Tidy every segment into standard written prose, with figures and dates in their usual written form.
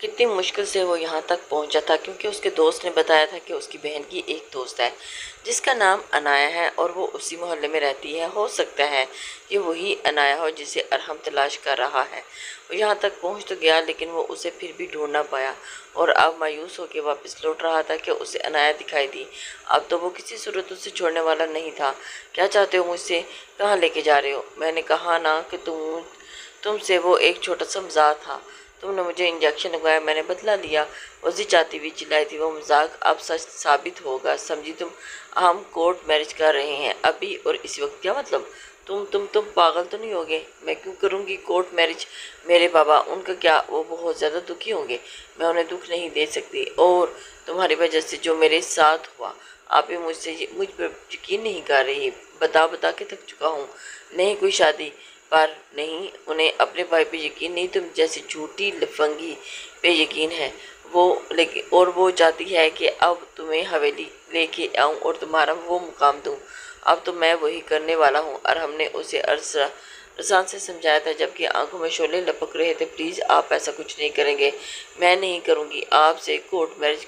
कितनी मुश्किल से वो यहाँ तक पहुँचा था, क्योंकि उसके दोस्त ने बताया था कि उसकी बहन की एक दोस्त है जिसका नाम अनाया है और वो उसी मोहल्ले में रहती है। हो सकता है ये वही अनाया हो जिसे अरहम तलाश कर रहा है। वो यहाँ तक पहुँच तो गया, लेकिन वो उसे फिर भी ढूंढ ना पाया और अब मायूस होकर वापस लौट रहा था कि उसे अनाया दिखाई दी। अब तो वो किसी सूरत उसे छोड़ने वाला नहीं था। क्या चाहते हो मुझसे? कहाँ लेके जा रहे हो? मैंने कहा ना कि तुमसे वो एक छोटा सा मजाक था। तुमने मुझे इंजेक्शन लगाया, मैंने बदला लिया। वजी चाहती हुई चिल्लाई थी। वो मजाक अब सच साबित होगा, समझी तुम? हम कोर्ट मैरिज कर रहे हैं अभी और इसी वक्त। क्या मतलब? तुम पागल तो नहीं होगे? मैं क्यों करूँगी कोर्ट मैरिज? मेरे बाबा, उनका क्या? वो बहुत ज़्यादा दुखी होंगे। मैं उन्हें दुख नहीं दे सकती। और तुम्हारी वजह से जो मेरे साथ हुआ, आप भी मुझ पर यकीन नहीं कर रही। बता बता के थक चुका हूँ। नहीं कोई शादी पर नहीं, उन्हें अपने भाई पे यकीन नहीं, तुम जैसी झूठी लफंगी पे यकीन है। वो लेकिन और वो चाहती है कि अब तुम्हें हवेली लेके आऊं और तुम्हारा वो मुकाम दूं। अब तो मैं वही करने वाला हूँ। और हमने उसे अरसान से समझाया था, जबकि आंखों में शोले लपक रहे थे। प्लीज़ आप ऐसा कुछ नहीं करेंगे। मैं नहीं करूँगी आपसे कोर्ट मैरिज।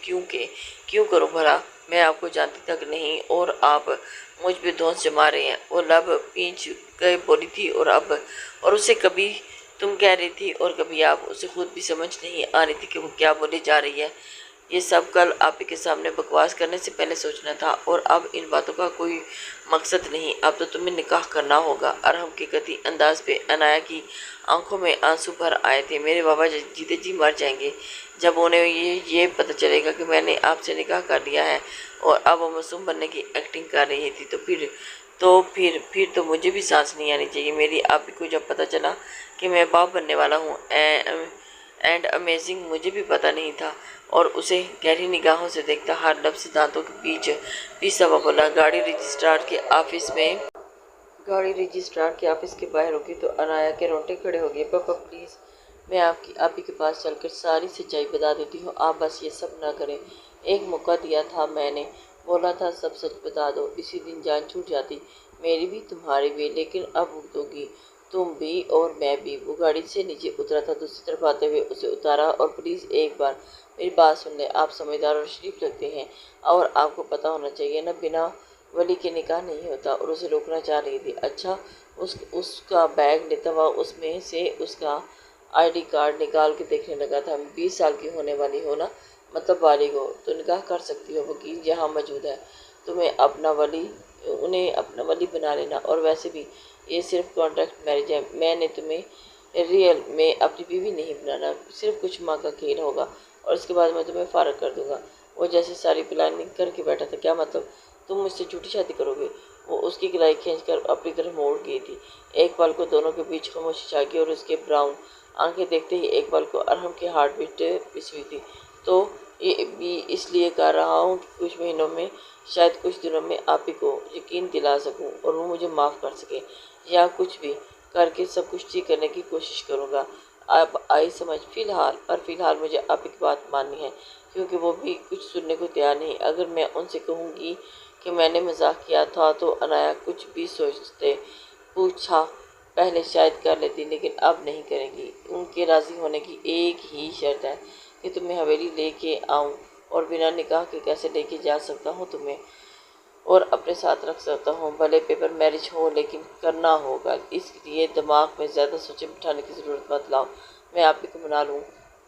क्यों करूँ भला? मैं आपको जानती तक नहीं और आप मुझ पे धौंस जमा रहे हैं। वो लब पींच गए बोली थी और उसे कभी तुम कह रही थी और कभी आप। उसे खुद भी समझ नहीं आ रही थी कि वो क्या बोली जा रही है। ये सब कल आप ही के सामने बकवास करने से पहले सोचना था, और अब इन बातों का कोई मकसद नहीं। अब तो तुम्हें निकाह करना होगा। अरहम के कति अंदाज पे अनाया की आंखों में आंसू भर आए थे। मेरे बाबा जीते जी मर जाएंगे जब उन्हें ये पता चलेगा कि मैंने आपसे निकाह कर लिया है। और अब वो मासूम बनने की एक्टिंग कर रही थी, फिर तो मुझे भी सांस नहीं आनी चाहिए। मेरी आप को जब पता चला कि मैं बाप बनने वाला हूँ एंड अमेजिंग, मुझे भी पता नहीं था। और उसे गहरी निगाहों से देखता, हर लफ्ज़ दांतों के बीच पीसा हुआ बोला। गाड़ी रजिस्ट्रार के ऑफिस के बाहर रुकी तो अनाया के रोंगटे खड़े हो गए। पापा प्लीज़, मैं आप ही के पास चलकर सारी सच्चाई बता देती हूँ। आप बस ये सब ना करें। एक मौका दिया था मैंने, बोला था सब सच बता दो। इसी दिन जान छूट जाती, मेरी भी तुम्हारी भी। लेकिन अब भुगतोगी तुम भी और मैं भी। वो गाड़ी से नीचे उतरा था, दूसरी तरफ आते हुए उसे उतारा। और प्लीज़ एक बार मेरी बात सुन लें। आप समझदार और शरीफ लगते हैं और आपको पता होना चाहिए ना, बिना वली के निकाह नहीं होता। और उसे रोकना चाह रही थी। अच्छा, उसका बैग लेता हुआ उसमें से उसका आईडी कार्ड निकाल के देखने लगा था। 20 साल की होने वाली हो ना, मतलब बालिग हो, तो निकाह कर सकती हो। वकील यहाँ मौजूद है, उन्हें अपना वली बना लेना। और वैसे भी ये सिर्फ कॉन्ट्रैक्ट मैरिज है। मैंने तुम्हें रियल में अपनी बीवी नहीं बनाना। सिर्फ कुछ माह का खेल होगा और इसके बाद मैं तुम्हें फारग कर दूंगा। वो जैसे सारी प्लानिंग करके बैठा था। क्या मतलब? तुम मुझसे झूठी शादी करोगे? वो उसकी गलाई खींचकर अपनी तरफ मोड़ गई थी। एक पल को दोनों के बीच खामोशी छा गई और उसके ब्राउन आंखें देखते ही एक पल को अरहम की हार्ट बीट पिस हुई थी। तो ये भी इसलिए कर रहा हूँ कि कुछ महीनों में, शायद कुछ दिनों में, आप ही को यकीन दिला सकूँ और वो मुझे माफ़ कर सके, या कुछ भी करके सब कुछ ठीक करने की कोशिश करूँगा। अब आई समझ। फिलहाल मुझे आप ही की बात माननी है, क्योंकि वो भी कुछ सुनने को तैयार नहीं। अगर मैं उनसे कहूँगी कि मैंने मजाक किया था तो अनाया कुछ भी सोचते पूछा पहले शायद कर लेती, लेकिन अब नहीं करेंगी। उनके राज़ी होने की एक ही शर्त है कि तुम्हें हवेली लेके आऊं, और बिना निकाह के कैसे लेके जा सकता हूँ तुम्हें और अपने साथ रख सकता हूँ? भले पेपर मैरिज हो, लेकिन करना होगा। इसलिए दिमाग में ज़्यादा सोचे बिठाने की ज़रूरत मत लाओ। मैं आप ही को मना लूँ,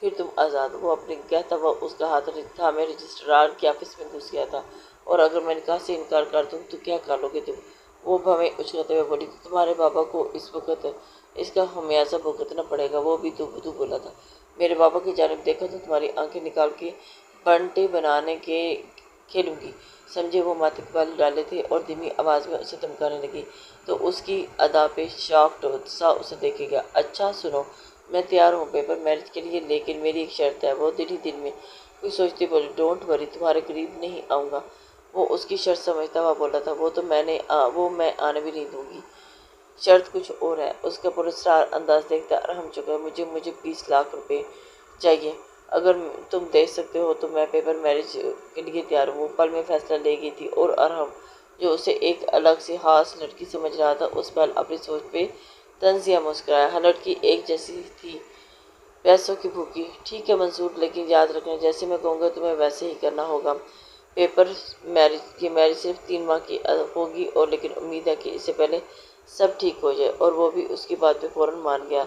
फिर तुम आज़ाद। वो अपने कहता हुआ उसका हाथ था मैं रजिस्ट्रार के ऑफिस में घुस गया था। और अगर मैं निकाह से इनकार कर दूँ तो क्या कर लोगे तुम? वो भवें उछलते हुए बोली। तो तुम्हारे बाबा को इस वक्त इसका खमियाजा भुगतना पड़ेगा। वो भी तू बोला था। मेरे बाबा की जानिब देखा तो तुम्हारी आंखें निकाल के बंटे बनाने के खेलूंगी, समझे? वो माथे के बाल डाले थे और धीमी आवाज़ में उसे धमकाने लगी। तो उसकी अदा पे शॉक्ड सा उसे देखेगा। अच्छा सुनो, मैं तैयार हूँ पेपर मैरिज के लिए, लेकिन मेरी एक शर्त है। वो दिल ही दिल में कुछ सोचती बोली। डोंट वरी, तुम्हारे करीब नहीं आऊँगा। वो उसकी शर्त समझता हुआ बोला था। वो मैं आने भी नहीं दूंगी। शर्त कुछ और है। उसका पुरस्कार अंदाज देखता अरहम चुका। मुझे 20 लाख रुपए चाहिए। अगर तुम दे सकते हो तो मैं पेपर मैरिज के लिए तैयार हूँ। वो पल में फैसला ले गई थी और अरहम, जो उसे एक अलग सी खास लड़की समझ रहा था, उस पल अपनी सोच पे तंजिया मुस्कुराया। हर लड़की एक जैसी थी, पैसों की भूखी। ठीक है मंसूर, लेकिन याद रखना जैसे मैं कहूँगा तुम्हें वैसे ही करना होगा। पेपर मैरिज सिर्फ 3 माह की होगी, और लेकिन उम्मीद है कि इससे पहले सब ठीक हो जाए। और वो भी उसकी बात पे फौरन मान गया,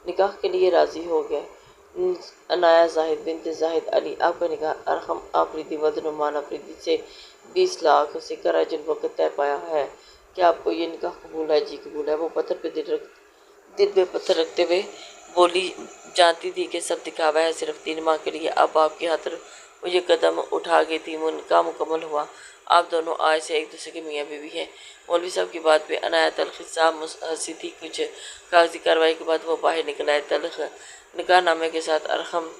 निकाह के लिए राजी हो गया। अनाया जाहिद बिनते जाहिद अली, आपका निकाह अरहम आफरीदी वद नुमान आफरीदी से 20 लाख से कराजुल वक्त तय पाया है। क्या आपको ये निकाह कबूल है? जी कबूल है। वो पत्थर पे दिल पे पत्थर रखते हुए बोली, जानती थी कि सब दिखावा है, सिर्फ 3 माह के लिए। अब आपकी खातिर वो ये कदम उठा गई थी। उनका मुकम्मल हुआ। आप दोनों आज से एक दूसरे के मियाँ बीवी हैं। मौलवी साहब की बात पे अनाया तलख साहब हंसी थी। कुछ कागजी कार्रवाई के बाद वो बाहर निकल आए। तलख निकाह नामे के साथ अरहम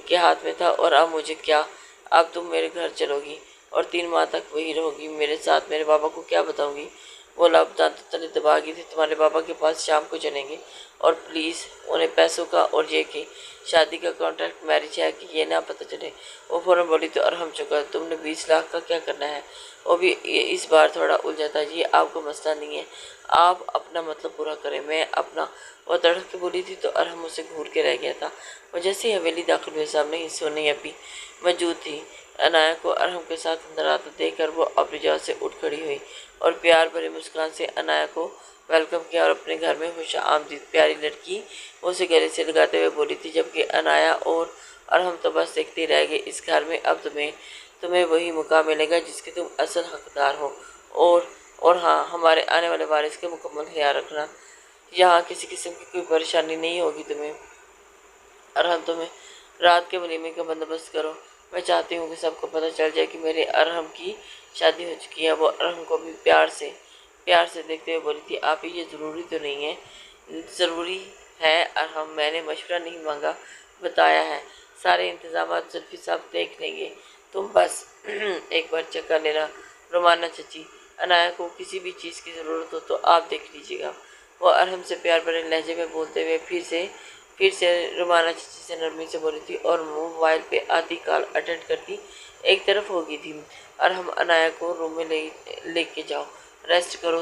के हाथ में था। और अब मुझे क्या, अब तुम मेरे घर चलोगी और 3 माह तक वही रहोगी मेरे साथ। मेरे बाबा को क्या बताऊंगी? वो लब दांतों तले दबा गई थी। तुम्हारे बाबा के पास शाम को चलेंगे, और प्लीज़ उन्हें पैसों का और ये कि शादी का कॉन्ट्रैक्ट मैरिज है कि ये ना पता चले। वो फ़ौरन बोली, तो अरहम चुका, तुमने 20 लाख का क्या करना है? वो भी इस बार थोड़ा उलझा था। ये आपको मसला नहीं है, आप अपना मतलब पूरा करें, मैं अपना। वो तड़क के बोली थी तो अरहम उसे घूर के रह गया था। वो जैसे ही हवेली दाखिल हुए, सामने ही सोने अभी मौजूद थी। अनाया को अरहम के साथ अंदर आता देख कर वो अपनी जगह से उठ खड़ी हुई और प्यार भरी मुस्कान से अनाया को वेलकम किया और अपने घर में खुश आमदीद प्यारी लड़की उसे गले से लगाते हुए बोली थी। जबकि अनाया और अरहम तो बस देखते रह गए। इस घर में अब तुम्हें वही मुकाम मिलेगा जिसके तुम असल हकदार हो। और हाँ, हमारे आने वाले वारिस का मुकम्मल ख्याल रखना। यहाँ किसी किस्म की कोई परेशानी नहीं होगी तुम्हें। अरहम, तुम्हें रात के वलीमे का बंदोबस्त करो। मैं चाहती हूँ कि सबको पता चल जाए कि मेरे अरहम की शादी हो चुकी है। वो अरहम को भी प्यार से देखते हुए बोली थी, आप ये ज़रूरी तो नहीं है? ज़रूरी है अरहम, मैंने मशवरा नहीं मांगा, बताया है। सारे इंतजाम जुल्फी साहब देख लेंगे, तुम बस एक बार चेक कर लेना। रोमाना चची, अनाया को किसी भी चीज़ की ज़रूरत हो तो आप देख लीजिएगा। वो अरहम से प्यार भरे लहजे में बोलते हुए फिर से रुमाना चची से नरमी से बोली थी और मोबाइल पे आधी कॉल अटेंड करती एक तरफ हो गई थी। अरहम, अनाया को रूम में लेके जाओ, रेस्ट करो,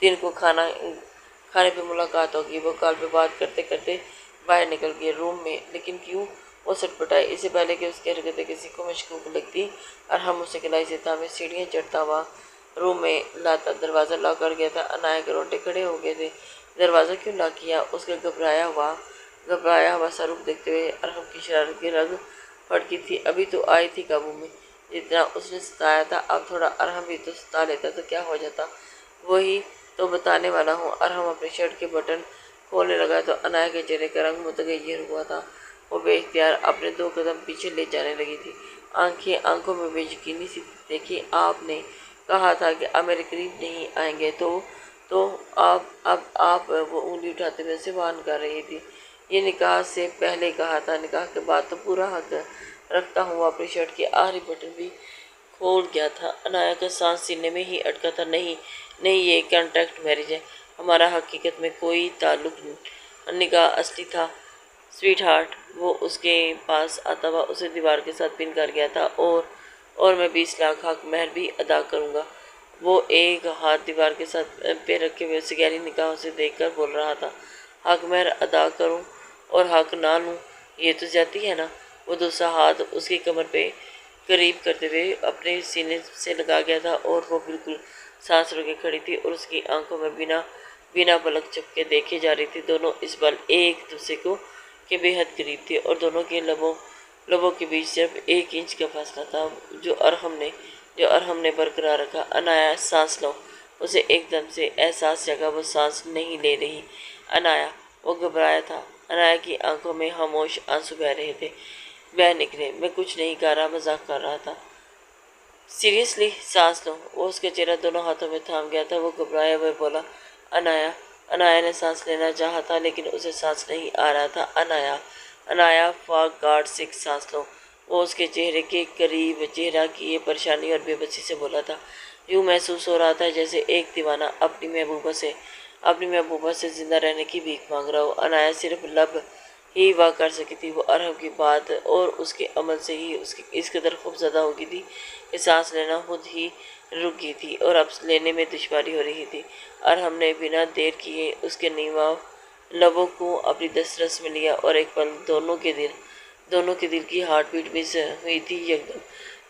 दिन को खाने पे मुलाकात होगी। वो कॉल पे बात करते करते बाहर निकल गए रूम में। लेकिन क्यों? वो सटपटाई। इससे पहले कि उसकी हरकतें किसी को मशकूक लगती, अरहम उसे गलाई से थामे सीढ़ियाँ चढ़ता हुआ रूम में लाता। दरवाज़ा लॉक कर गया था। अनाया के रोंगटे खड़े हो गए थे। दरवाज़ा क्यों लॉक किया? उसका घबराया हुआ सा रूप देखते हुए अरहम की शरारत की रग फड़की थी। अभी तो आई थी काबू में। जितना उसने सताया था, अब थोड़ा अरहम भी तो सता लेता तो क्या हो जाता? वही तो बताने वाला हूँ। अरहम अपने शर्ट के बटन खोलने लगा तो अनाया के चेहरे का रंग मुतगय्यर हुआ था। वो बेइख्तियार अपने 2 कदम पीछे ले जाने लगी थी। आंखों में बेयकीनी सी देखी। आपने कहा था कि आप मेरे करीब नहीं आएंगे, तो अब वो उंगली उठाते हुए से वार्न कर रही थी। ये निकाह से पहले कहा था, निकाह के बाद तो पूरा हक रखता हूँ। अपनी शर्ट के आखिरी बटन भी खोल गया था। अनाया का सांस सीने में ही अटका था। नहीं नहीं, ये कॉन्ट्रैक्ट मैरिज है, हमारा हकीकत में कोई ताल्लुक नहीं। निकाह असली था स्वीट हार्ट। वो उसके पास आता हुआ उसे दीवार के साथ पिन कर गया था। और मैं 20 लाख हक महर भी अदा करूँगा। वो एक हाथ दीवार के साथ पे रखे हुए उसे गहरी निगाहों से देखकर बोल रहा था। हक महर अदा करूं और हक ना लूं, ये तो ज्यादती है ना? वो दूसरा हाथ उसकी कमर पे करीब करते हुए अपने सीने से लगा गया था और वो बिल्कुल सांस रोके खड़ी थी और उसकी आंखों में बिना पलक झपके देखे जा रही थी। दोनों इस बार एक दूसरे को के बेहद करीब थे और दोनों के लबों के बीच सिर्फ 1 इंच का फासला था जो अरहम ने बरकरार रखा। अनाया, सांस लो। उसे एकदम से एहसास जगा वो सांस नहीं ले रही। अनाया, वो घबराया था। अनाया की आंखों में खामोश आंसू बह निकले। मैं कुछ नहीं कर रहा, मजाक कर रहा था। सीरियसली, सांस लो। वो उसका चेहरा दोनों हाथों में थाम गया था। वो घबराया हुआ बोला, अनाया। अनाया ने सांस लेना चाहा था लेकिन उसे सांस नहीं आ रहा था। अनाया फॉर गॉड सेक सांस लो। वो उसके चेहरे के करीब चेहरा किए परेशानी और बेबसी से बोला था। यूँ महसूस हो रहा था जैसे एक दीवाना अपनी महबूबा से जिंदा रहने की भीख मांग रहा हो। अनाया सिर्फ लब ही वाह कर सकी थी। वो अरहम की बात और उसके अमल से ही उसकी इस कदर ख़ुफ़ज़दा हो गई थी कि सांस लेना खुद ही रुक गई थी और अब लेने में दुश्वारी हो रही थी। अरहम ने बिना देर किए उसके لبوں کو اپنی دسترس میں لیا اور ایک پل دونوں کے دل کی ہارٹ بیٹ مس ہوئی تھی یکدم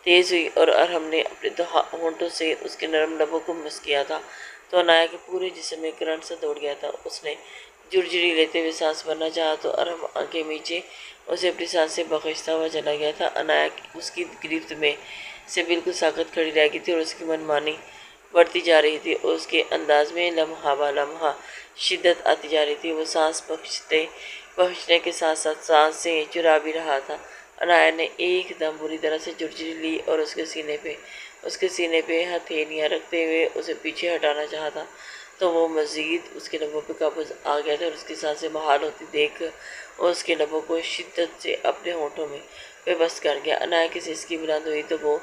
تیز ہوئی، اور ارحم نے اپنے ہونٹوں سے اس کے نرم لبوں کو مس کیا تھا تو عنایا کے پورے جسم میں کرنٹ سا دوڑ گیا تھا۔ اس نے جھرجھری لیتے ہوئے سانس بھرنا چاہا تو ارحم آنکھیں میچے اسے اپنی سانس سے بخشتا ہوا چلا گیا تھا۔ عنایا اس کی گرفت میں سے بالکل ساکت کھڑی رہ گئی تھی اور اس کی من مانی بڑھتی جا رہی تھی اور اس کے انداز میں لمحہ بہ لمحہ شدت آتی جا رہی تھی۔ وہ سانس بخشنے کے ساتھ ساتھ سانسیں چرا بھی رہا تھا۔ عنایا نے ایک دم بری طرح سے جھرجھری لی اور اس کے سینے پہ ہتھیلیاں رکھتے ہوئے اسے پیچھے ہٹانا چاہا تھا تو وہ مزید اس کے لبوں پہ قابو آ گیا تھا اور اس کی سانسیں بحال ہوتی دیکھ اور اس کے لبوں کو شدت سے اپنے ہونٹوں میں بے بس کر گیا۔ عنایا کی سسکی بلند ہوئی تو وہ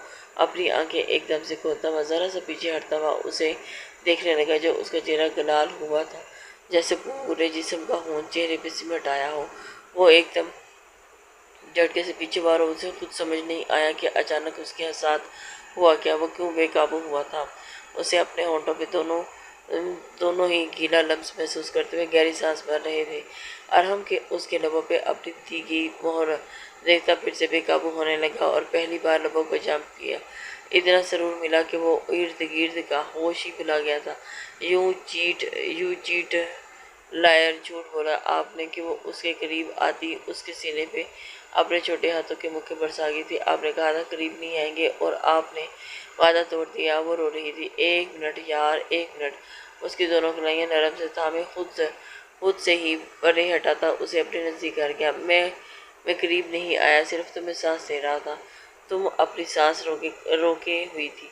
اپنی آنکھیں ایک دم سے کھولتا ہوا ذرا سا پیچھے ہٹتا ہوا اسے دیکھنے لگا جو اس کا چہرہ گلال ہوا تھا جیسے پورے جسم کا خون چہرے پہ سمٹ آیا ہو۔ وہ ایک دم جھٹکے سے پیچھے بار اور اسے خود سمجھ نہیں آیا کہ اچانک اس کے ساتھ ہوا کیا، وہ کیوں بے قابو ہوا تھا۔ اسے اپنے ہونٹوں پہ دونوں ہی گیلا لمس محسوس کرتے ہوئے گہری سانس بھر رہے تھے۔ ارحم کے اس کے لبوں پہ اپنی تیگی مہر دیکھتا پھر سے بے قابو ہونے لگا اور پہلی بار لبوں کو جام کیا۔ اتنا سرور ملا کہ وہ ارد گرد کا ہوش ہی بھلا گیا تھا۔ یوں چیٹ لائر جھوٹ بولا آپ نے کہ وہ اس کے قریب آتی اس کے سینے پہ اپنے چھوٹے ہاتھوں کے مکے برسا گئی تھی۔ آپ نے کہا تھا قریب نہیں آئیں گے اور آپ نے وعدہ توڑ دیا۔ وہ رو رہی تھی۔ ایک منٹ یار، ایک منٹ۔ اس کی دونوں کلائیاں نرم سے تھامے خود سے ہی پرے ہٹاتا اسے اپنے نزدیک کر گیا۔ میں قریب نہیں آیا، صرف تمہیں سانس دے رہا تھا۔ تم اپنی سانس روکے ہوئی تھی۔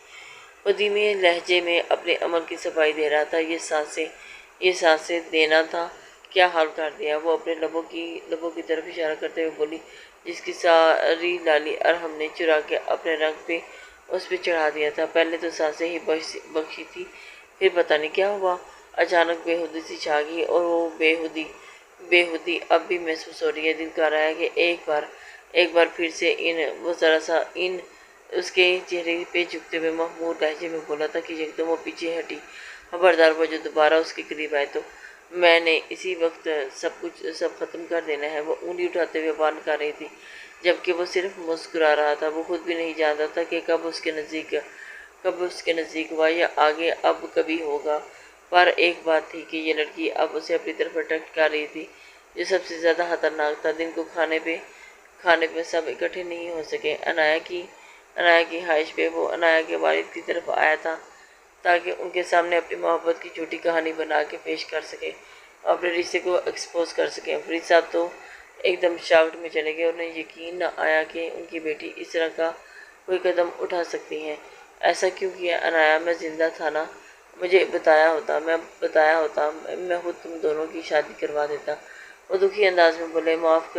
وہ دھیمے لہجے میں اپنے عمل کی صفائی دے رہا تھا۔ یہ سانسیں دینا تھا، کیا حال کر دیا۔ وہ اپنے لبوں کی طرف اشارہ کرتے ہوئے بولی جس کی ساری لالی ارحم نے چرا کے اپنے رنگ پہ اس پہ چڑھا دیا تھا۔ پہلے تو سانسیں ہی بخشی تھی، پھر پتہ نہیں کیا ہوا، اچانک بے حودی سی چھا گئی اور وہ بے حودی اب بھی محسوس ہو رہی ہے۔ دل کر رہا ہے کہ ایک بار پھر سے وہ ذرا سا اس کے چہرے پہ جھکتے ہوئے مخمور لہجے میں بولا تھا کہ یکدم وہ پیچھے ہٹی۔ خبردار وہ جو دوبارہ اس کے قریب آئے تو میں نے اسی وقت سب ختم کر دینا ہے۔ وہ انگلی اٹھاتے ہوئے وارن کر رہی تھی جبکہ وہ صرف مسکرا رہا تھا۔ وہ خود بھی نہیں جانتا تھا کہ کب اس کے نزدیک ہوا یا آگے اب کبھی ہوگا، پر ایک بات تھی کہ یہ لڑکی اب اسے اپنی طرف اٹریکٹ کر رہی تھی جو سب سے زیادہ خطرناک تھا۔ دن کو کھانے پہ سب اکٹھے نہیں ہو سکے۔ عنایا کی خواہش پہ وہ عنایا کے والد کی طرف آیا تھا تاکہ ان کے سامنے اپنی محبت کی جھوٹی کہانی بنا کے پیش کر سکے، اپنے رشتے کو ایکسپوز کر سکے۔ فرید صاحب تو ایک دم شاکڈ میں چلے گئے۔ انہیں یقین نہ آیا کہ ان کی بیٹی اس طرح کا کوئی قدم اٹھا سکتی ہیں۔ ایسا کیوں کیا عنایا؟ میں زندہ تھا نا، مجھے بتایا ہوتا، میں خود تم دونوں کی شادی کروا دیتا۔ وہ دکھی انداز میں بولے معاف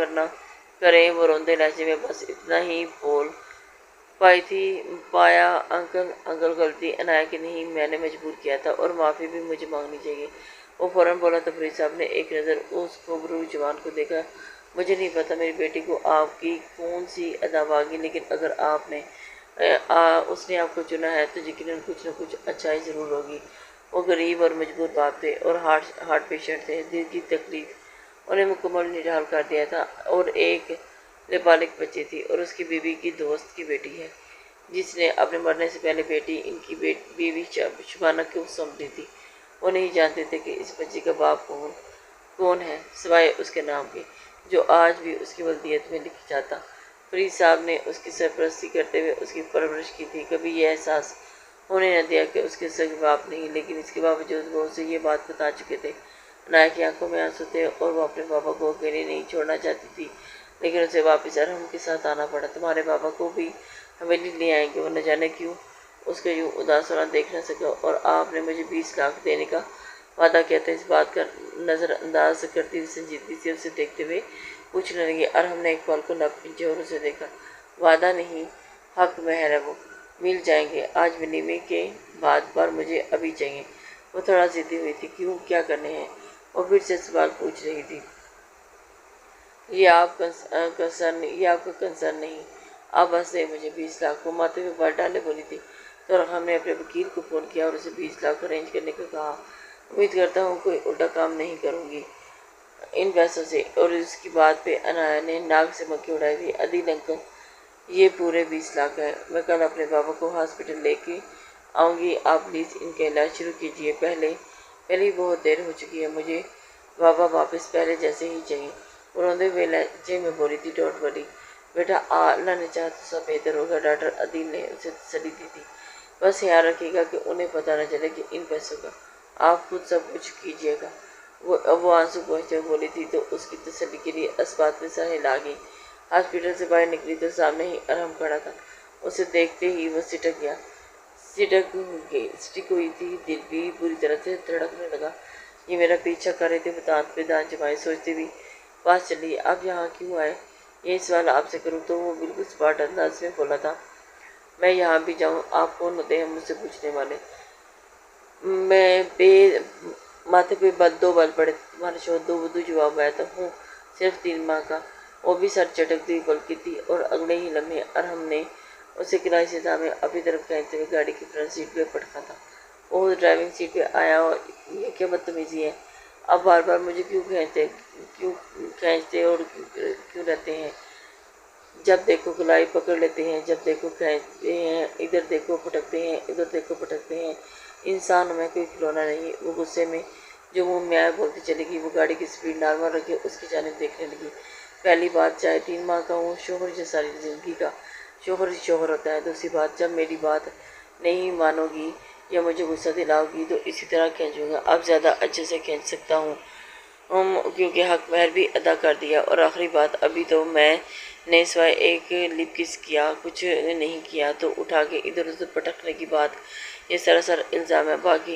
کریں۔ وہ روندے لہجے میں بس اتنا ہی بول پایا انکل غلطی عنایا کی نہیں، میں نے مجبور کیا تھا اور معافی بھی مجھے مانگنی چاہیے۔ وہ فوراً بولا تو فرید صاحب نے ایک نظر اس خوبرو جوان کو دیکھا۔ مجھے نہیں پتا میری بیٹی کو آپ کی کون سی ادا واگی، لیکن اگر اس نے آپ کو چنا ہے تو یقیناً کچھ نہ کچھ اچھائی ضرور ہوگی۔ وہ غریب اور مجبور باپ تھے اور ہارٹ پیشنٹ تھے۔ دل کی تکلیف انہیں مکمل نڈھال کر دیا تھا اور ایک نابالغ بچی تھی اور اس کی بیوی کی دوست کی بیٹی ہے جس نے اپنے مرنے سے پہلے بیٹی ان کی بیوی شبانہ کیوں سونپ دی تھی۔ وہ نہیں جانتے تھے کہ اس بچی کا باپ کون ہے سوائے اس کے نام کے جو آج بھی اس کی ولدیت میں لکھ جاتا۔ فرید صاحب نے اس کی سرپرستی کرتے ہوئے اس کی پرورش کی تھی، کبھی یہ احساس ہونے نہ دیا کہ اس کے سگے باپ نہیں، لیکن اس کے باوجود وہ اسے یہ بات بتا چکے تھے۔ عنایا کی آنکھوں میں آنسو تھے اور وہ اپنے پاپا کو اکیلے نہیں چھوڑنا چاہتی تھی، لیکن اسے واپس ارحم کے ساتھ آنا پڑا۔ تمہارے پاپا کو بھی حویلی لے آئیں گے، وہ نہ جانے کیوں اس کا یوں اداس ہونا دیکھ نہ سکا، اور آپ نے مجھے 20 لاکھ دینے کا وعدہ کیا تھا۔ اس بات کا نظر انداز کرتی ہوئی سنجیدگی سے اسے دیکھتے ہوئے پوچھنے لگی۔ ارحم نے اقبال کو نک کھینچے اور اسے دیکھا۔ وعدہ نہیں، حق مہر ہے، وہ مل جائیں گے آج ولیمے کے بعد، پر مجھے ابھی چاہیے۔ وہ تھوڑا ضدی ہوئی تھی۔ کیوں، کیا کرنے ہیں؟ وہ پھر سے سوال پوچھ رہی تھی۔ یہ آپ کا کنسرن نہیں، آپ بس دیں مجھے 20 لاکھ۔ وہ ماتھے پہ بات ڈالے بولی تھی تو ارحم نے اپنے وکیل کو فون کیا اور اسے 20 لاکھ ارینج کرنے کو کہا۔ امید کرتا ہوں کوئی الٹا کام نہیں کروں گی۔ ان پیسوں سے۔ اور اس کی بات پہ انایا نے ناک سے مکھی اڑائی تھی۔ عدیل انکل، یہ پورے 20 لاکھ ہے، میں کل اپنے بابا کو ہاسپٹل لے کے آؤں گی، آپ پلیز ان کا علاج شروع کیجیے، پہلے ہی بہت دیر ہو چکی ہے، مجھے بابا واپس پہلے جیسے ہی چاہیے۔ روندے ہوئے لہجے میں بولی تھی، ڈونٹ وری بیٹا، اللہ نے چاہا تو سب بہتر ہوگا، ڈاکٹر عدیل نے اسے تسلی دی تھی۔ بس خیال رکھیے گا کہ انہیں پتہ نہ چلے کہ ان پیسوں کا، آپ خود سب کچھ کیجیے گا۔ وہ آنسو پہنچتے ہوئے بولی تھی تو اس کی تسلی کے لیے اسبات میں سر ہلا گئی۔ ہاسپٹل سے باہر نکلی تو سامنے ہی ارحم کھڑا تھا، اسے دیکھتے ہی وہ سٹک گیا، سٹک ہوئی تھی، دل بھی بری طرح سے دھڑکنے لگا۔ یہ میرا پیچھا کر رہے تھے، وہ دانت پہ دانت جمائے سوچتے بھی پاس چلی، آپ یہاں کیوں آئے؟ یہ سوال آپ سے کروں تو وہ بالکل سپاٹ انداز میں بولا تھا، میں یہاں بھی جاؤں، آپ کون ہوتے ہیں مجھ سے پوچھنے والے؟ میں ماتھے پہ دو بال پڑے، تمہارے شوہر دو بدو جواب آیا تھا، ہوں صرف 3 ماہ کا۔ وہ بھی سر چٹکتی ہوئی پلکی تھی اور اگلے ہی لمحے ارحم نے اسے کرائی سے تھامے اپنی طرف کھینچتے ہوئے گاڑی کی فرنٹ سیٹ پہ پٹکا تھا۔ وہ ڈرائیونگ سیٹ پہ آیا، اور یہ کیا بدتمیزی ہے، اب بار بار مجھے کیوں کھینچتے اور کیوں رہتے ہیں؟ جب دیکھو گلائی پکڑ لیتے ہیں، جب دیکھو کھینچتے ہیں، ادھر دیکھو پٹکتے ہیں، ادھر دیکھو پٹکتے ہیں، انسان میں کوئی کھلونا نہیں۔ وہ غصے میں جو منہ میں آیا بولتی چلی گئی۔ وہ گاڑی کی سپیڈ نارمل رکھے اس کی جانب دیکھنے لگی۔ پہلی بات، چاہے 3 ماہ کا ہوں، شوہر جو ساری زندگی کا شوہر ہی شوہر ہوتا ہے۔ دوسری بات، جب میری بات نہیں مانو گی یا مجھے غصہ دلاؤ گی تو اسی طرح کھینچوں گا، اب زیادہ اچھے سے کھینچ سکتا ہوں کیونکہ حق مہر بھی ادا کر دیا۔ اور آخری بات، ابھی تو میں نے سوائے ایک لپ کس کیا کچھ نہیں کیا، تو اٹھا کے ادھر ادھر پٹکنے کی بات یہ سراسر الزام ہے، باقی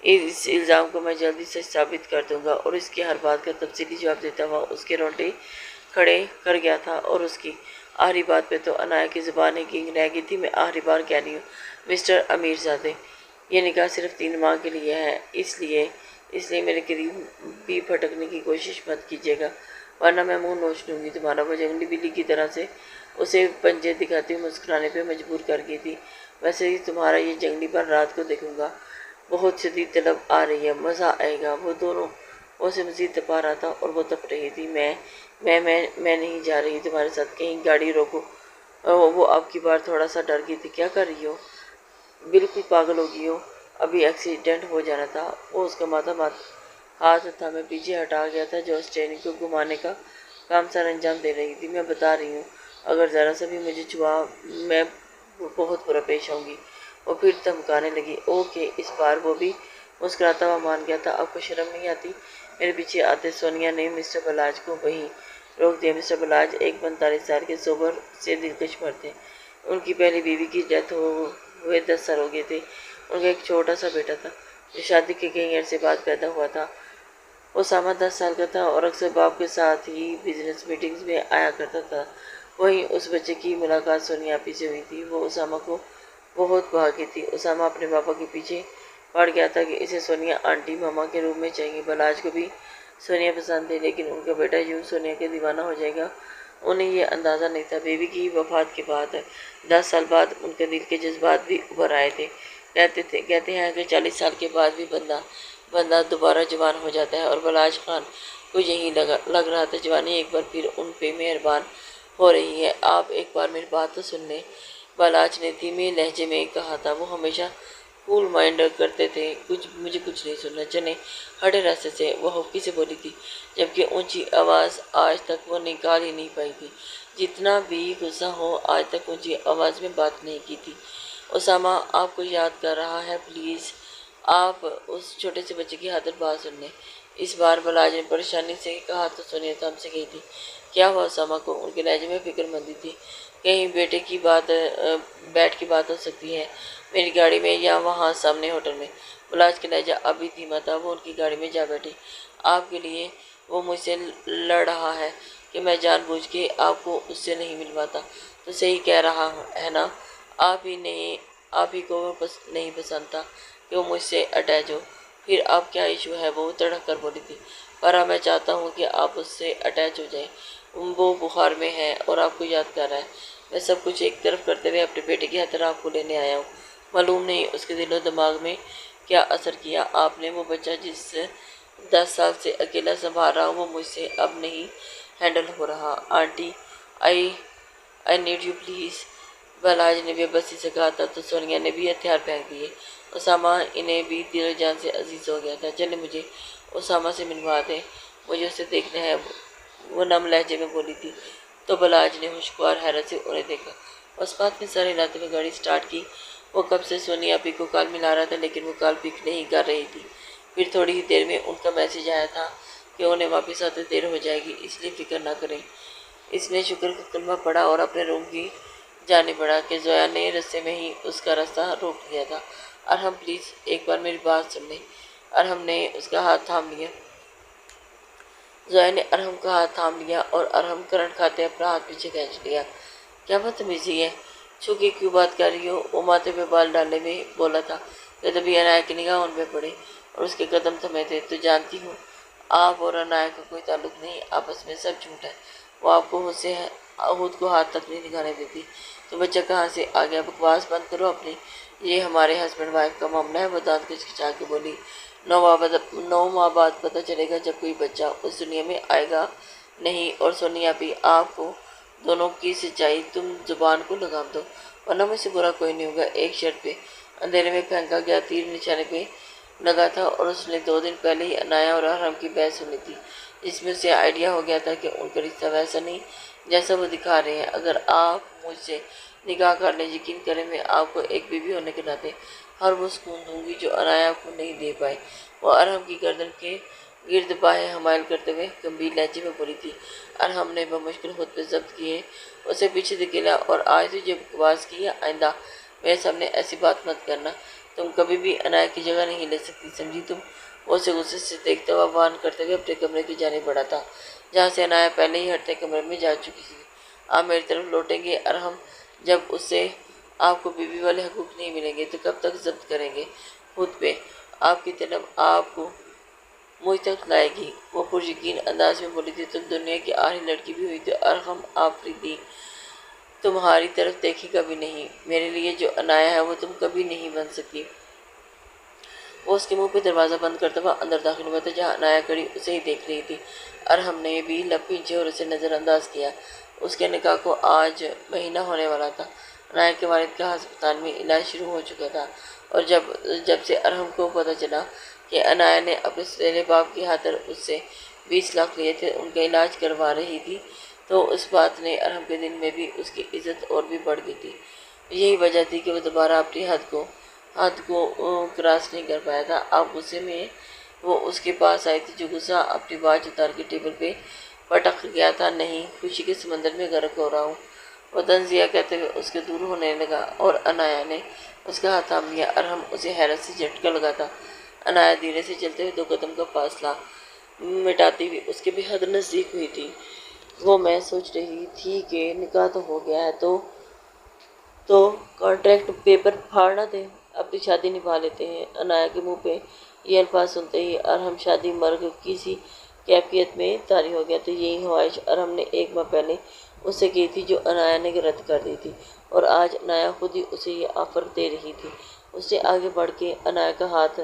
اس الزام کو میں جلدی سے ثابت کر دوں گا۔ اور اس کی ہر بات کا تفصیلی جواب دیتا ہوا اس کے رونگٹے کھڑے کر گیا تھا۔ اور اس کی آخری بات پہ تو انایا کی زبان ہی گنگ رہ گئی تھی۔ میں آخری بار کہہ رہی ہوں مسٹر امیر زادے، یہ نکاح صرف 3 ماہ کے لیے ہے، اس لیے میرے قریب بھی پھٹکنے کی کوشش مت کیجیے گا، ورنہ میں منہ نوچ لوں گی تمہارا۔ وہ جنگلی بلی کی طرح سے اسے پنجے دکھاتے ہوئے مسکرانے پہ مجبور کر گئی تھی۔ ویسے ہی تمہارا یہ جنگلی پر رات کو دیکھوں گا، بہت شدید طلب آ رہی ہے، مزہ آئے گا۔ وہ دونوں اسے مزید تپا رہا تھا اور وہ تپ رہی تھی۔ میں نہیں جا رہی تمہارے ساتھ، کہیں گاڑی روکو۔ وہ اب کی بار تھوڑا سا ڈر گئی تھی، کیا کر رہی ہو؟ بالکل پاگل ہو گئی ہو، ابھی ایکسیڈنٹ ہو جانا تھا۔ وہ اس کا ہاتھ تھا میں پیچھے ہٹا گیا تھا جو اسٹیئرنگ کو گھمانے کا کام سر انجام دے رہی تھی۔ میں بتا رہی ہوں اگر ذرا سا بھی مجھے چھوا میں بہت برا پیش آؤں گی۔ وہ پھر دھمکانے لگی۔ اوکے، اس بار وہ بھی مسکراتا ہوا مان گیا تھا۔ آپ کو شرم نہیں آتی میرے پیچھے آتے؟ سونیا نے مسٹر بلاج کو وہیں روک دیا۔ مسٹر بلاج ایک 45 سال کے سوبر سے دلکش مرد تھے۔ ان کی پہلی بیوی کی ڈیتھ ہوئے 10 سال ہو گئے تھے۔ ان کا ایک چھوٹا سا بیٹا تھا جو شادی کے کئی عرصے بعد پیدا ہوا تھا۔ اسامہ 10 سال کا تھا اور اکثر باپ کے ساتھ ہی بزنس میٹنگز میں آیا کرتا تھا۔ وہیں اس بچے کی ملاقات سونیا آپی سے ہوئی تھی۔ وہ اسامہ کو بہت بھاگی تھی۔ اسامہ اپنے پاپا کے پیچھے پڑ گیا تھا کہ اسے سونیا آنٹی ماما کے روم میں چاہیے۔ بلاج کو بھی سونیا پسند تھی، لیکن ان کا بیٹا یوں سونیا کے دیوانہ ہو جائے گا انہیں یہ اندازہ نہیں تھا۔ بیوی کی وفات کے بعد 10 سال بعد ان کے دل کے جذبات بھی ابھر آئے تھے۔ کہتے ہیں کہ 40 سال کے بعد بھی بندہ دوبارہ جوان ہو جاتا ہے، اور بلاج خان کو یہی لگ رہا تھا۔ جوانی ایک بار پھر ان پہ مہربان ہو رہی ہے۔ آپ ایک بار میری بات تو سن لیں، بلاج نے دھیمے لہجے میں کہا تھا۔ وہ ہمیشہ کول مائنڈ کرتے تھے۔ مجھے کچھ نہیں سننا، چلیں ہٹے راستے سے، وہ حفقی سے بولی تھی، جبکہ اونچی آواز آج تک وہ نکال ہی نہیں پائی تھی۔ جتنا بھی غصہ ہو، آج تک اونچی آواز میں بات نہیں کی تھی۔ اسامہ آپ کو یاد کر رہا ہے، پلیز آپ اس چھوٹے سے بچے کی خاطر بات سن لیں۔ اس بار بلاج نے پریشانی سے کہا تو سونیا تھم سے گئی تھی۔ کیا ہوا اسامہ کو؟ ان کے لہجے میں فکر مندی تھی۔ کہیں بیٹے کی بیٹھ کی بات ہو سکتی ہے، میری گاڑی میں یا وہاں سامنے ہوٹل میں۔ بلاج کا لہجہ اب بھی دھیما تھا۔ وہ ان کی گاڑی میں جا بیٹھے۔ آپ کے لیے وہ مجھ سے لڑ رہا ہے کہ میں جان بوجھ کے آپ کو اس سے نہیں ملواتا، تو صحیح کہہ رہا ہے نا؟ آپ ہی کو نہیں پسند تھا کہ وہ مجھ سے اٹیچ ہو، پھر آپ کیا ایشو ہے؟ وہ تڑک کر بولی تھی۔ پر میں چاہتا ہوں کہ آپ اس سے اٹیچ ہو جائیں، وہ بخار میں ہے اور آپ کو یاد کر رہا ہے۔ میں سب کچھ ایک طرف کرتے ہوئے اپنے بیٹے کی خاطر آپ کو لینے آیا ہوں۔ معلوم نہیں اس کے دل و دماغ میں کیا اثر کیا آپ نے، وہ بچہ 10 साल से अकेला संभाल रहा हूँ, वो मुझसे अब नहीं हैंडल हो रहा। Aunty, I I need you please. Balraj ने बेबसी से कहा था तो सोनिया ने भी हथियार फेंक दिए। उसामा इन्हें भी दिल जान से अजीज हो गया था। चले मुझे उसामा से मिलवा दें, मुझे उसे देखना है, वो नम लहजे में बोली थी। तो बलराज ने होशख्वार हैरत से उन्हें देखा। उस बात में सर हिलाते हुए गाड़ी स्टार्ट की। वो कब से सोनिया पी को कॉल मिला रहा था, लेकिन वो कॉल पिक नहीं कर रही थी। फिर थोड़ी ही देर में उनका मैसेज आया था कि उन्हें वापस आते देर हो जाएगी, इसलिए फिक्र ना करें। इसने शुक्र का कलमा पढ़ा और अपने रूम की जाने पड़ा कि जोया ने रस्ते में ही उसका रास्ता रोक दिया था। अरहम प्लीज़ एक बार मेरी बात सुन लें। अरहम ने उसका हाथ थाम लिया। जोया ने अरहम का हाथ थाम लिया और अरहम करंट खाते अपना हाथ पीछे खींच लिया। क्या बदतमीजी है, छू के क्यों बात कर रही हो? वो माथे पे बाल डालने में बोला था कि तभी अनाया की निगाह उन पे पड़ी और उसके कदम थमे थे। तो जानती हूँ, आप और अनाया का कोई ताल्लुक नहीं, आपस में सब झूठ है। वो आपको खुद को हाथ तक नहीं दिखाने देती। तो बच्चा कहाँ से आ गया? बकवास बंद करो अपनी, ये हमारे हस्बैंड वाइफ का मामला है। वो दांत खिचखिचा के बोली। 9 माह बाद पता चलेगा जब कोई बच्चा उस दुनिया में आएगा नहीं। और सोनिया भी, आपको दोनों की सच्चाई तुम जुबान को लगाम दो, वरना मुझसे बुरा कोई नहीं होगा। एक शर्त पे। अंधेरे में फेंका गया तीर निशाने पे लगा था और उसने 2 दिन पहले ही अनाया और अरहम की बहस सुनी थी, जिसमें उसे आइडिया हो गया था कि उनका रिश्ता वैसा नहीं जैसा वो दिखा रहे हैं। अगर आप मुझसे निकाह कर लें, यकीन करें मैं आपको एक बीवी होने के नाते हर वो सुकून दूंगी जो अनाया को नहीं दे पाए। वो अरहम की गर्दन के गिर्द बाहें हमायल करते हुए गंभीर लहजे में बोली थी। अरहम ने बमुश्किल खुद पे जब्त किए उसे पीछे धकेला और आज तुझे बकवास की है, आइंदा मेरे सामने ऐसी बात मत करना। तुम कभी भी अनाया की जगह नहीं ले सकती, समझी तुम? वो उसे गुस्से से देखते हुए वाहन करते हुए अपने कमरे की जाने बढ़ा था, जहाँ से अनाया पहले ही हटते कमरे में जा चुकी थी। आप मेरी तरफ लौटेंगे अरहम, जब उससे आपको बीवी वाले हकूक नहीं मिलेंगे तो कब तक जब्त करेंगे खुद पे? आपकी तलब आपको मुझ तक लाएगी। वो पुरयकीन अंदाज में बोली थी। तुम दुनिया की आखिरी लड़की भी हुई तो अरहम आफरीदी तुम्हारी तरफ देखी कभी नहीं। मेरे लिए जो अनाया है वो तुम कभी नहीं बन सकती। वो उसके मुंह पे दरवाज़ा बंद करता हुआ अंदर दाखिल हुआ था, जहाँ अनाया खड़ी उसे ही देख रही थी। अरहम ने भी लब खींचे और उसे नज़रअंदाज किया। उसके निकाह को आज महीना होने वाला था। अनाया के वालिद का अस्पताल में इलाज शुरू हो चुका था और जब जब से अरहम को पता चला कि अनाया ने अपने सौतेले बाप की खातिर उससे 20 लाख लिए थे, उनका इलाज करवा रही थी, तो उस बात ने अरहम के दिल में भी उसकी इज्जत और भी बढ़ गई थी। यही वजह थी कि वो दोबारा अपनी हद को क्रॉस नहीं कर पाया था। अब गुस्से में वो उसके पास आई थी, जो गुस्सा अपनी बाज उतार के टेबल पे पटक गया था। नहीं, खुशी के समंदर में गर्क हो रहा हूँ, वो तंजिया कहते हुए उसके दूर होने लगा और अनाया ने उसका हाथ थाम लिया। अरहम उसे हैरत से झटका लगा था। अनाया धीरे से चलते हुए 2 कदम का फासला मिटाती हुई उसके बेहद नज़दीक हुई थी। वो मैं सोच रही थी कि निकाह तो हो गया है, तो कॉन्ट्रैक्ट पेपर फाड़ दें, अपनी शादी निभा लेते हैं। अनाया के मुंह पे ये अल्फाज सुनते ही अरहम शादी मर्ग की सी कैफियत में तारी हो गया। तो यही ख्वाहिश अरहम ने 1 माह पहले उससे की थी, जो अनाया ने रद्द कर दी थी, और आज अनाया खुद ही उसे ये ऑफर दे रही थी। उसने आगे बढ़ के अनाया का हाथ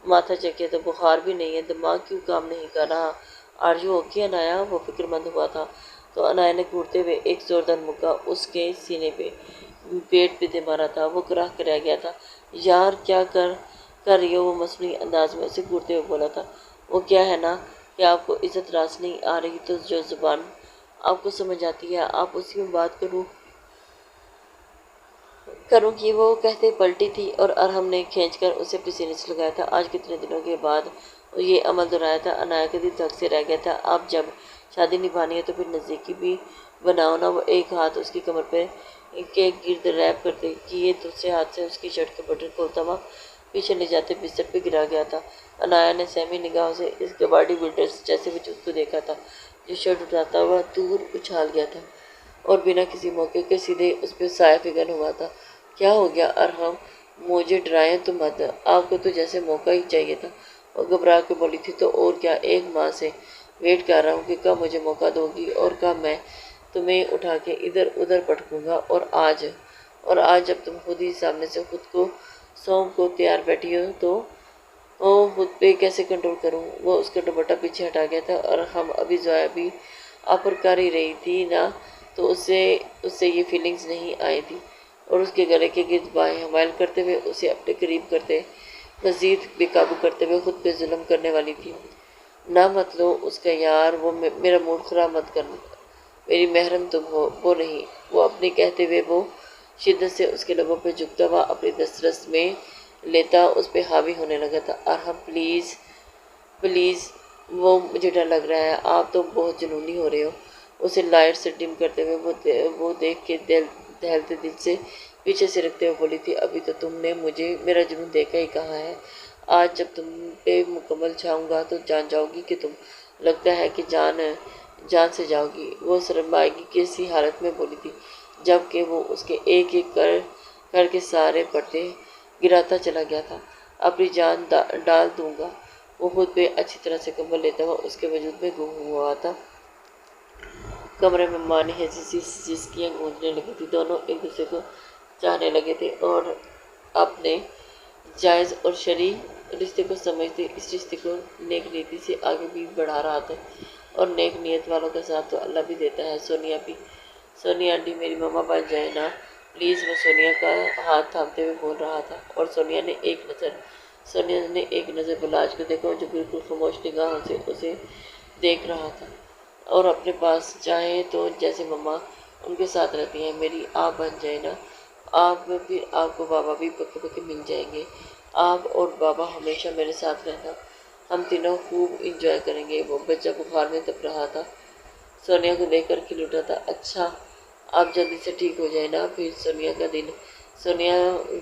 माथा चखे। तो बुखार भी नहीं है, दिमाग क्यों काम नहीं कर रहा? Are you okay Anaya? वो फिक्रमंद हुआ था। तो अनाया ने घूरते हुए एक जोरदार मुक्का उसके सीने पे पेट पे दे मारा था। वो कराह कर रह गया था। यार क्या कर रही हो? वो मसनूई अंदाज में उसे घूरते हुए बोला था। वो क्या है ना कि आपको इज्जत रास नहीं आ रही, तो जो जुबान आपको समझ आती है आप उसी में बात करूँ कि वो कहते पलटी थी और अरहम ने खींचकर उसे पसीने से लगाया था। आज कितने दिनों के बाद ये अमल दोहराया था। अनाया के दिल धक से रह गया था। अब जब शादी निभानी है तो फिर नज़दीकी भी बनाओ ना। वो एक हाथ उसकी कमर पे के गिर्द रैप करते किए, दूसरे हाथ से उसकी शर्ट के बटन खोलता हुआ पीछे ले जाते बिस्तर पे गिरा गया था। अनाया ने सहमी निगाहों से इसके बॉडी बिल्डर्स जैसे वजूद को देखा था, जो शर्ट उठाता हुआ दूर उछाल गया था और बिना किसी मौके के सीधे उस पर साया फिगर हुआ था। क्या हो गया अरहम? मुझे डराएं तो मत, आपको तो जैसे मौका ही चाहिए था। और घबरा के बोली थी। तो और क्या, 1 माह से वेट कर रहा हूँ कि कब मुझे मौका दोगी और कब मैं तुम्हें उठा के इधर उधर पटकूंगा। और आज जब तुम खुद ही सामने से खुद को सौंप को तैयार बैठी हो, खुद पे कैसे कंट्रोल करूं। वो उसका दुपट्टा पीछे हटा गया था और हम अभी जोया भी आप पर कर ही रही थी ना, तो उससे उससे ये फीलिंग्स नहीं आई थी। और उसके गले के गिर्द बाएं हमायल करते हुए उसे अपने करीब करते, मजीद बेकाबू करते हुए खुद पे जुल्म करने वाली थी। ना मत लो उसका यार, वो मेरा मूड खराब मत करना, मेरी महरम तुम हो, वो नहीं। वो अपने कहते हुए वो शिद्दत से उसके लबों पे झुकता हुआ अपनी दस्तरस में लेता उस पर हावी होने लगा था। अरहम प्लीज़ प्लीज़, वो मुझे डर लग रहा है, आप तो बहुत जुनूनी हो रहे हो। उसे लाइट से डिम करते हुए वो देख के दहलते दिल से पीछे से रखते हुए बोली थी, अभी तो तुमने मुझे मेरा जुनून देखा ही कहाँ है। आज जब तुम पे मुकम्मल छाऊंगा तो जान जाओगी कि तुम, लगता है कि जान से जाओगी। वो शर्माएगी की सी हालत में बोली थी, जबकि वो उसके एक एक करके सारे पर्दे गिराता चला गया था। अपनी जान डाल दूंगा। वो खुद पे अच्छी तरह से कंबल लेता हुआ उसके वजूद में गुम हुआ था। कमरे में मानी ऐसी सी सिसकियाँ गूंजने लगी थी। दोनों एक दूसरे को चाहने लगे थे और अपने जायज़ और शरई रिश्ते को समझते इस रिश्ते को नेक नीति से आगे भी बढ़ा रहा था। और नेक नीयत वालों का साथ तो अल्लाह भी देता है। सोनिया आंटी मेरी मम्मा बन जाए ना प्लीज़, वो सोनिया का हाथ थामते हुए बोल रहा था। और सोनिया ने एक नज़र बुलाज को देखा, जो बिल्कुल खामोश निगाहों से उसे देख रहा था। और अपने पास चाहे तो जैसे मम्मा उनके साथ रहती हैं, मेरी आप बन जाए ना, आप फिर आपको बाबा भी पक्के पक्के मिल जाएंगे। आप और बाबा हमेशा मेरे साथ रहना, हम तीनों खूब इंजॉय करेंगे। वो बच्चा बुखार में तप रहा था, सोनिया को देखकर खिल उठा था। अच्छा, आप जल्दी से ठीक हो जाए ना, फिर सोनिया का दिन। सोनिया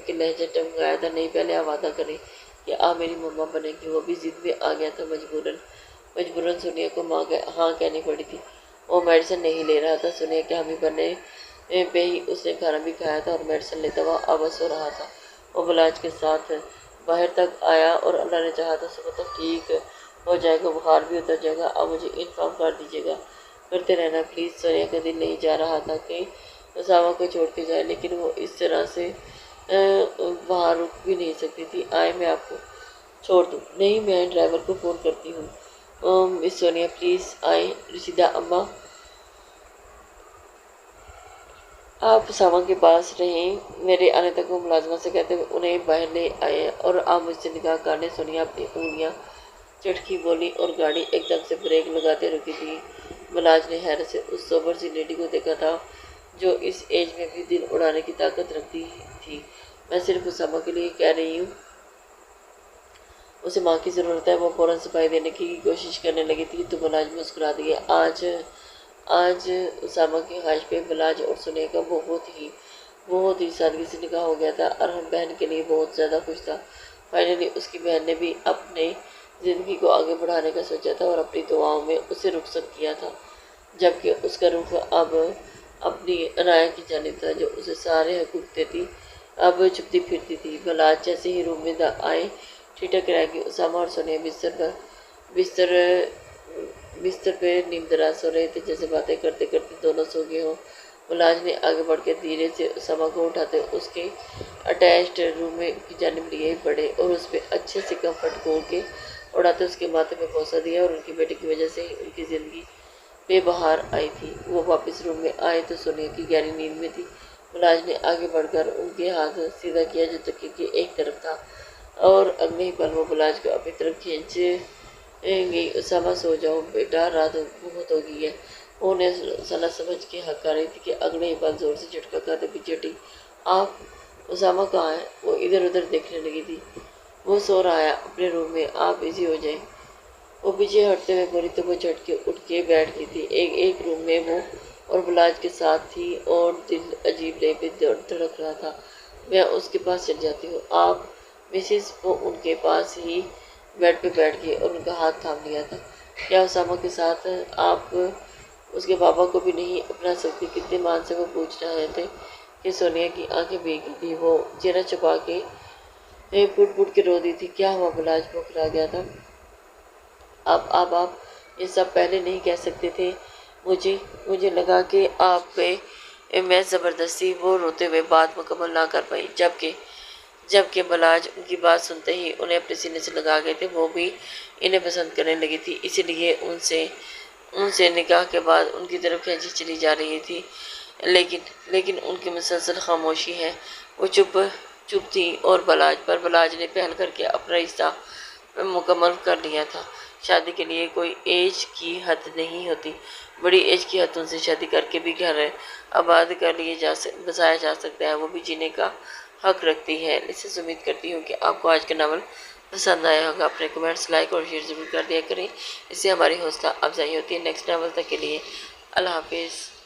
के लहजे टमकाया था, नहीं पहले आप वादा करें कि आप मेरी मम्मा बनेंगी। वो भी जिद में आ गया था। मजबूरन सोनिया को हाँ कहनी पड़ी थी। वो मेडिसिन नहीं ले रहा था। सोनिया के हामी बनने पे ही उसने खाना भी खाया था और मेडिसिन लेता हुआ आवाज़ हो रहा था। वो बलाज के साथ बाहर तक आया और अल्लाह ने चाहा तो सुबह तक ठीक हो जाएगा, बुखार भी उतर जाएगा। आप मुझे इन्फॉर्म कर दीजिएगा, करते रहना प्लीज़। सोनिया का दिल नहीं जा रहा था कि उसामा को छोड़ के जाए, लेकिन वो इस तरह से वहाँ रुक भी नहीं सकती थी। आए मैं आपको छोड़ दूँ? नहीं, मैं ड्राइवर को फ़ोन करती हूँ। मिस सोनिया प्लीज़ आए। रशीदा अम्मा आप उसामा के पास रहें, मेरे आने तक वो मुलाजमा से कहते हुए उन्हें बाहर ले आए। और आप मुझसे निगाह करने। सोनिया अपनी उंगलियाँ चटकी बोली और गाड़ी एकदम से ब्रेक लगाते रुकी थी। मलाज ने हैरत से उस सोबर सी लेडी को देखा था, जो इस एज में भी दिल उड़ाने की ताकत रखती थी। मैं सिर्फ उसामा के लिए कह रही हूँ, उसे माँ की ज़रूरत है। वो फ़ौरन सफाई देने की कोशिश करने लगी थी तो मलाज मुस्कुरा दिए। आज उसामा की ख्वाहिश पे मलाज और सोनिया का बहुत ही सादगी से निकाह हो गया था। अरहम बहन के लिए बहुत ज़्यादा खुश था। फाइनली उसकी बहन ने भी अपने ज़िंदगी को आगे बढ़ाने का सोचा था और अपनी दुआओं में उसे रुखसत किया था, जबकि उसका रुख अब अपनी अनाया की जानिब था, जो उसे सारे हकूक देती। अब छुपती फिरती थी। मलाज जैसे ही रूम में आए ठिठक रह गई। उसामा और सोनिया बिस्तर बिस्तर पे नीम दराज सो रहे थे, जैसे बातें करते करते दोनों सो गए हों। मुलाज ने आगे बढ़ के धीरे से उसामा को उठाते उसके अटैच्ड रूम में की जानिब लिए पड़े और उस पर अच्छे से कंफर्ट खोल के उड़ाते उसके माथे में बोसा दिया। और उनकी बेटे की वजह से ही उनकी ज़िंदगी बेबहार आई थी। वो वापस रूम में आए तो सोनिया की गहरी नींद में थी। मुलाज ने आगे बढ़कर उनके हाथ सीधा किया जो तकिए की एक तरफ था, और अगले ही पल वो मुलाज को अपनी तरफ खींच गई। उसामा सो जाओ बेटा, रात बहुत हो गई है। वो उन्हें सला समझ के हका रही थी कि अगले ही पल जोर से झटका खाते पीछे हटी। आप, उसामा कहाँ है? वो इधर उधर देखने लगी थी। वो सो रहा है अपने रूम में, आप बिजी हो जाए। वो पीछे हटते हुए बोली तो वो झटके उठ के बैठ गई थी। एक रूम में वो और मुलाज के साथ थी और दिल अजीब ले पे धड़क रहा था। मैं उसके पास चल जाती हूँ। आप मिसिस? वो उनके पास ही बेड पे बैठ गई और उनका हाथ थाम लिया था। क्या उसामा के साथ आप उसके बाबा को भी नहीं अपना सकती? कितने मान से वो पूछ रहे थे कि सोनिया की आंखें भीगी थी। वो चेहरा छुपा के फुट फुट के रो दी थी। क्या हुआ? मुलाज मुकरा गया था। आप ये सब पहले नहीं कह सकते थे? मुझे लगा कि आप पे मैं ज़बरदस्ती। वो रोते हुए बात मुकम्मल ना कर पाई, جبکہ بلاج ان کی بات سنتے ہی انہیں اپنے سینے سے لگا گئے تھے، وہ بھی انہیں پسند کرنے لگی تھی، اسی لیے ان سے نکاح کے بعد ان کی طرف کھینچی چلی جا رہی تھی، لیکن ان کی مسلسل خاموشی ہے، وہ چپ تھی، اور بلاج نے پہل کر کے اپنا رشتہ مکمل کر لیا تھا۔ شادی کے لیے کوئی ایج کی حد نہیں ہوتی، بڑی ایج کی حدوں سے شادی کر کے بھی گھر آباد بسایا جا سکتا ہے، وہ بھی جینے کا حق رکھتی ہے۔ اس امید کرتی ہوں کہ آپ کو آج کا ناول پسند آیا ہوگا، اپنے کمنٹس لائک اور شیئر ضرور کر دیا کریں، اس سے ہماری حوصلہ افزائی ہوتی ہے۔ نیکسٹ ناول تک کے لیے اللہ حافظ۔